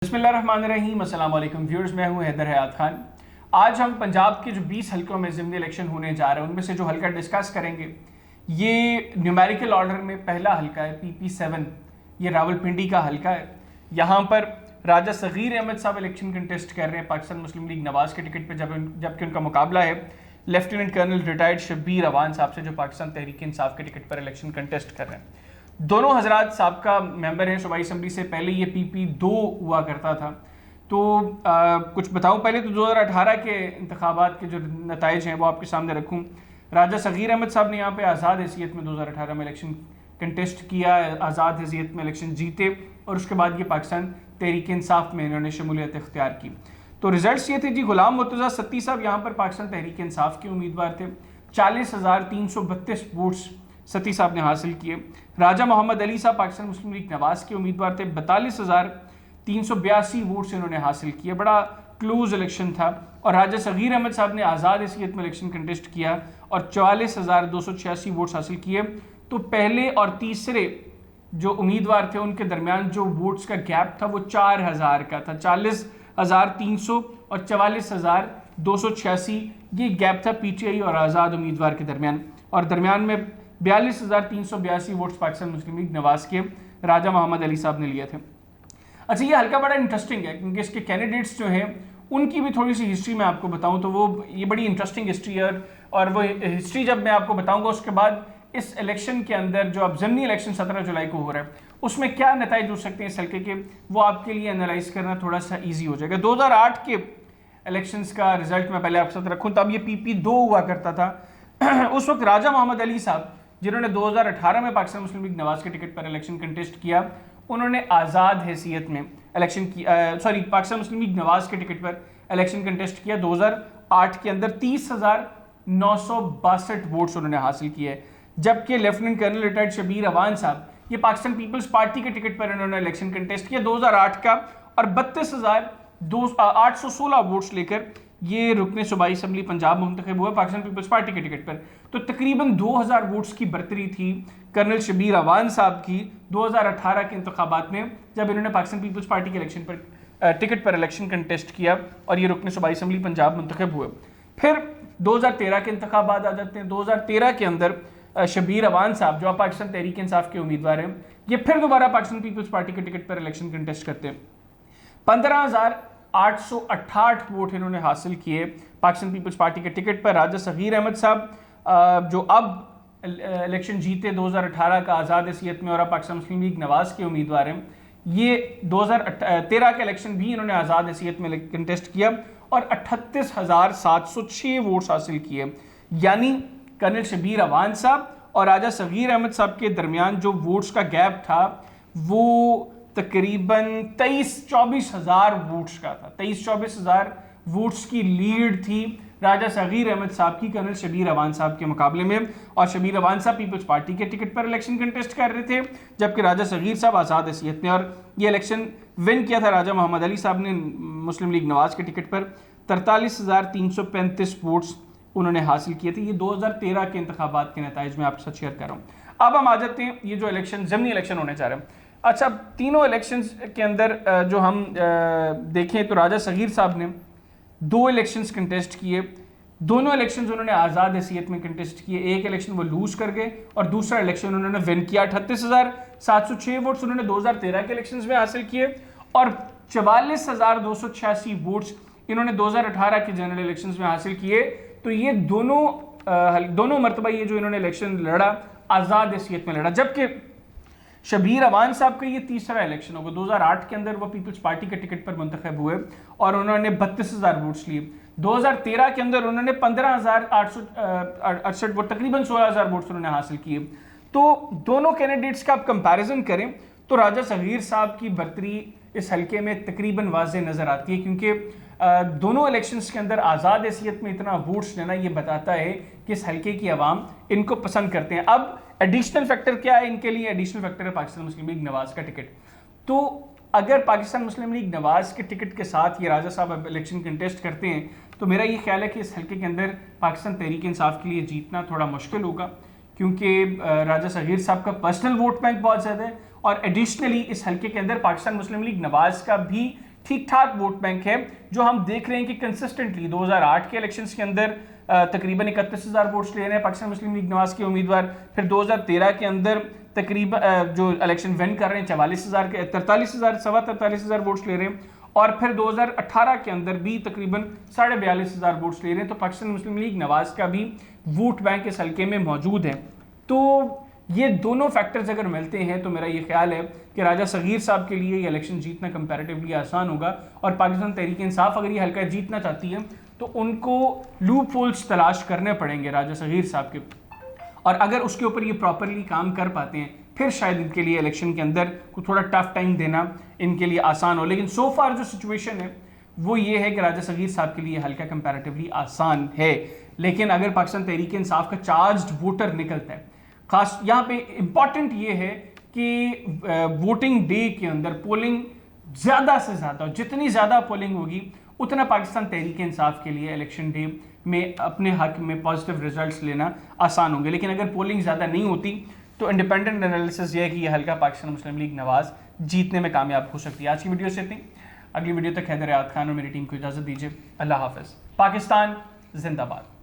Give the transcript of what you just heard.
बिस्मिल्लाहिर्रहमानिर्रहीम, अस्सलाम वालेकुम व्यूअर्स, मैं हूं हैदर हयात खान। आज हम पंजाब के जो 20 हलकों में ज़िमनी इलेक्शन होने जा रहे हैं उनमें से जो हलका डिस्कस करेंगे ये न्यूमेरिकल ऑर्डर में पहला हलका है PP7। ये रावलपिंडी का हलका है। यहाँ पर राजा सगीर अहमद साहब इलेक्शन कंटेस्ट कर रहे हैं पाकिस्तान मुस्लिम लीग नवाज़ के टिकट पर, जबकि उनका मुकाबला है lieutenant colonel retired Shabbir Awan साहब से, जो पाकिस्तान तहरीक इंसाफ के टिकट पर इलेक्शन कंटेस्ट कर रहे हैं। दोनों हजरात साबका मेंबर हैं सूबाई असम्बली से। पहले ये PP2 हुआ करता था। तो कुछ बताऊं, पहले तो 2018 के इंतखाबात के जो नताइज हैं वो आपके सामने रखूं। राजा सगीर अहमद साहब ने यहाँ पे आज़ाद हैसियत में 2018 में इलेक्शन कंटेस्ट किया, आज़ाद हैसियत में इलेक्शन जीते और उसके बाद ये पाकिस्तान तहरीक इंसाफ में इन्होंने शमूलियत इख्तियार की। तो रिजल्ट्स ये थे जी, गुलाम मुर्तज़ा सत्ती साहब यहाँ पर पाकिस्तान तहरीक इंसाफ के उम्मीदवार थे। 40,332 वोट्स सत्ती साहब ने हासिल किए। राजा मोहम्मद अली साहब पाकिस्तान मुस्लिम लीग नवाज़ के उम्मीदवार थे। 42,382 वोट्स इन्होंने हासिल किए। बड़ा क्लोज इलेक्शन था। और राजा सगीर अहमद साहब ने आज़ाद हैसियत में इलेक्शन कंटेस्ट किया और 44,286 वोट्स हासिल किए। तो पहले और तीसरे जो उम्मीदवार थे उनके दरमियान जो वोट्स का गैप था वो 4,000 का था। 40,300 और 44,286 ये गैप था PTI और आज़ाद उम्मीदवार के दरमियान। और दरमियान में 42,382 वोट्स पाकिस्तान मुस्लिम लीग नवाज़ के राजा मोहम्मद अली साहब ने लिए थे। अच्छा, ये हल्का बड़ा इंटरेस्टिंग है क्योंकि इसके कैंडिडेट्स जो हैं उनकी भी थोड़ी सी हिस्ट्री मैं आपको बताऊं तो वो ये बड़ी इंटरेस्टिंग हिस्ट्री है। और वो हिस्ट्री जब मैं आपको बताऊंगा उसके बाद इस इलेक्शन के अंदर जो अब ज़मीनी इलेक्शन 17 जुलाई को हो रहा है उसमें क्या नतीजे हो सकते हैं इस हल्के के, वो आपके लिए एनालाइज करना थोड़ा सा ईजी हो जाएगा। 2008 के इलेक्शंस का रिजल्ट मैं पहले आपके साथ रखूँ, तब ये PP2 हुआ करता था। उस वक्त राजा मोहम्मद अली साहब जिन्होंने 2018 में पाकिस्तान मुस्लिम लीग नवाज़ के टिकट पर इलेक्शन कंटेस्ट किया, उन्होंने आज़ाद हैसियत में इलेक्शन की पाकिस्तान मुस्लिम लीग नवाज़ के टिकट पर इलेक्शन कंटेस्ट किया। 2008 के अंदर 30,962 वोट्स उन्होंने हासिल किए। जबकि lieutenant colonel retired Shabbir Awan साहब ये पाकिस्तान पीपल्स पार्टी के टिकट पर इन्होंने इलेक्शन कंटेस्ट किया 2008 का, और 32,816 वोट्स लेकर ये रुकने सूबाई असम्बली पंजाब मुंतखब हुआ पाकिस्तान पीपल्स पार्टी के टिकट पर। तो तकरीबन 2000 वोट्स की बरतरी थी कर्नल शब्बीर अवान साहब की 2018 के इंतखाबात में, जब इन्होंने पाकिस्तान पीपल्स पार्टी के इलेक्शन पर टिकट पर इलेक्शन कंटेस्ट किया और ये रुकने सूबाई असम्बली पंजाब मुंतखब हुए। फिर 2013 के इंतखाबात आ जाते हैं। 2013 के अंदर शब्बीर अवान साहब जो पाकिस्तान तहरीक इंसाफ के उम्मीदवार हैं, ये फिर दोबारा पाकिस्तान पीपल्स पार्टी के टिकट पर इलेक्शन कंटेस्ट करते हैं। 15,868 वोट इन्होंने हासिल किए पाकिस्तान पीपल्स पार्टी के टिकट पर। राजा सगीर अहमद साहब जो अब इलेक्शन जीते 2018 का आज़ाद हैसियत में और अब पाकिस्तान मुस्लिम लीग नवाज़ के उम्मीदवार हैं, ये 2013 का इलेक्शन भी इन्होंने आज़ाद हैसियत में कंटेस्ट किया और 38,706 वोट्स हासिल किए। यानी कर्नल शब्बीर अवान साहब और राजा सगीर अहमद साहब के दरमियान जो वोट्स का गैप था वो तकरीबन 23-24 हज़ार वोट्स का था। 23-24 हज़ार वोट्स की लीड थी राजा सगीर अहमद साहब की कर्नल शब्बीर अवान साहब के मुकाबले में। और शब्बीर अवान साहब पीपल्स पार्टी के टिकट पर इलेक्शन कंटेस्ट कर रहे थे, जबकि राजा सगीर साहब आज़ाद हैसियत में। और ये इलेक्शन विन किया था राजा मोहम्मद अली साहब ने मुस्लिम लीग नवाज़ के टिकट पर। 43,335 वोट्स उन्होंने हासिल किए थे। ये 2013 के इंतखाबात के नताइज में आपके साथ शेयर कर रहा हूँ। अब हम आ जाते हैं ये जो इलेक्शन ज़मीनी इलेक्शन होने जा रहे हैं। अच्छा, तीनों इलेक्शंस के अंदर जो हम देखें तो राजा सगीर साहब ने 2 इलेक्शंस कंटेस्ट किए। दोनों इलेक्शंस उन्होंने आज़ाद हैसियत में कंटेस्ट किए। एक इलेक्शन वो लूज कर गए और दूसरा इलेक्शन उन्होंने विन किया। 38,706 वोट्स उन्होंने 2013 के इलेक्शंस में हासिल किए और 44,286 वोट्स इन्होंने 2018 के जनरल इलेक्शंस में हासिल किए। तो ये दोनों मरतबा ये जो इन्होंने इलेक्शन लड़ा आज़ाद हैसियत में लड़ा। जबकि शब्बीर अवान साहब का ये तीसरा इलेक्शन होगा। 2008 के अंदर वो पीपल्स पार्टी के टिकट पर मुंतखब हुए और उन्होंने 32,000 वोट्स लिए। 2013 के अंदर उन्होंने 15,868 वोट, तकरीबन 16,000 वोट्स उन्होंने हासिल किए। तो दोनों कैंडिडेट्स का आप कंपैरिजन करें तो राजा सगीर साहब की बरतरी इस हल्के में तकरीबन वाज़ेह नज़र आती है, क्योंकि दोनों इलेक्शंस के अंदर आज़ाद हैसियत में इतना वोट्स लेना ये बताता है कि इस हल्के की आवाम इनको पसंद करते हैं। अब एडिशनल फैक्टर क्या है इनके लिए? एडिशनल फैक्टर है पाकिस्तान मुस्लिम लीग नवाज़ का टिकट। तो अगर पाकिस्तान मुस्लिम लीग नवाज़ के टिकट के साथ ये राजा साहब अब इलेक्शन कंटेस्ट करते हैं तो मेरा ये ख्याल है कि इस हल्के के अंदर पाकिस्तान तहरीक इंसाफ के लिए जीतना थोड़ा मुश्किल होगा, क्योंकि राजा सगीर साहब का पर्सनल वोट बैंक बहुत ज़्यादा है और एडिशनली इस हल्के के अंदर पाकिस्तान मुस्लिम लीग नवाज़ का भी ठीक ठाक वोट बैंक है, जो हम देख रहे हैं कि कंसिस्टेंटली 2008 के इलेक्शंस के अंदर तकरीबन 31,000 वोट्स ले रहे हैं पाकिस्तान मुस्लिम लीग नवाज के उम्मीदवार। फिर 2013 के अंदर तकरीबन जो इलेक्शन विन कर रहे हैं 44,000 के 43,000 सवा 43,000 वोट्स ले रहे हैं, और फिर 2018 के अंदर भी तकरीबन 42,500 वोट्स ले रहे हैं। तो पाकिस्तान मुस्लिम लीग नवाज का भी वोट बैंक इस हल्के में मौजूद है। तो ये दोनों फैक्टर्स अगर मिलते हैं तो मेरा ये ख्याल है कि राजा सगीर साहब के लिए ये इलेक्शन जीतना कंपैरेटिवली आसान होगा, और पाकिस्तान तहरीक इंसाफ अगर ये हल्का जीतना चाहती है तो उनको लूप होल्स तलाश करने पड़ेंगे राजा सगीर साहब के, और अगर उसके ऊपर ये प्रॉपरली काम कर पाते हैं फिर शायद इनके लिए इलेक्शन के अंदर को थोड़ा टफ टाइम देना इनके लिए आसान हो। लेकिन सो फार जो सिचुएशन है वो ये है कि राजा सगीर साहब के लिए हल्का कंपैरेटिवली आसान है। लेकिन अगर पाकिस्तान तहरीक इंसाफ का चार्ज्ड वोटर निकलता है, खास यहाँ पे इंपॉर्टेंट ये है कि वोटिंग डे के अंदर पोलिंग ज़्यादा से ज़्यादा, जितनी ज़्यादा पोलिंग होगी उतना पाकिस्तान तहरीक इंसाफ के लिए इलेक्शन डे में अपने हक में पॉजिटिव रिजल्ट्स लेना आसान होंगे। लेकिन अगर पोलिंग ज़्यादा नहीं होती तो इंडिपेंडेंट एनालिसिस ये है कि यह हल्का पाकिस्तान मुस्लिम लीग नवाज जीतने में कामयाब हो सकती है। आज की वीडियो से इतनी, अगली वीडियो तक हैदर आयात खान और मेरी टीम को इजाज़त दीजिए। अल्लाह हाफ़िज़। पाकिस्तान जिंदाबाद।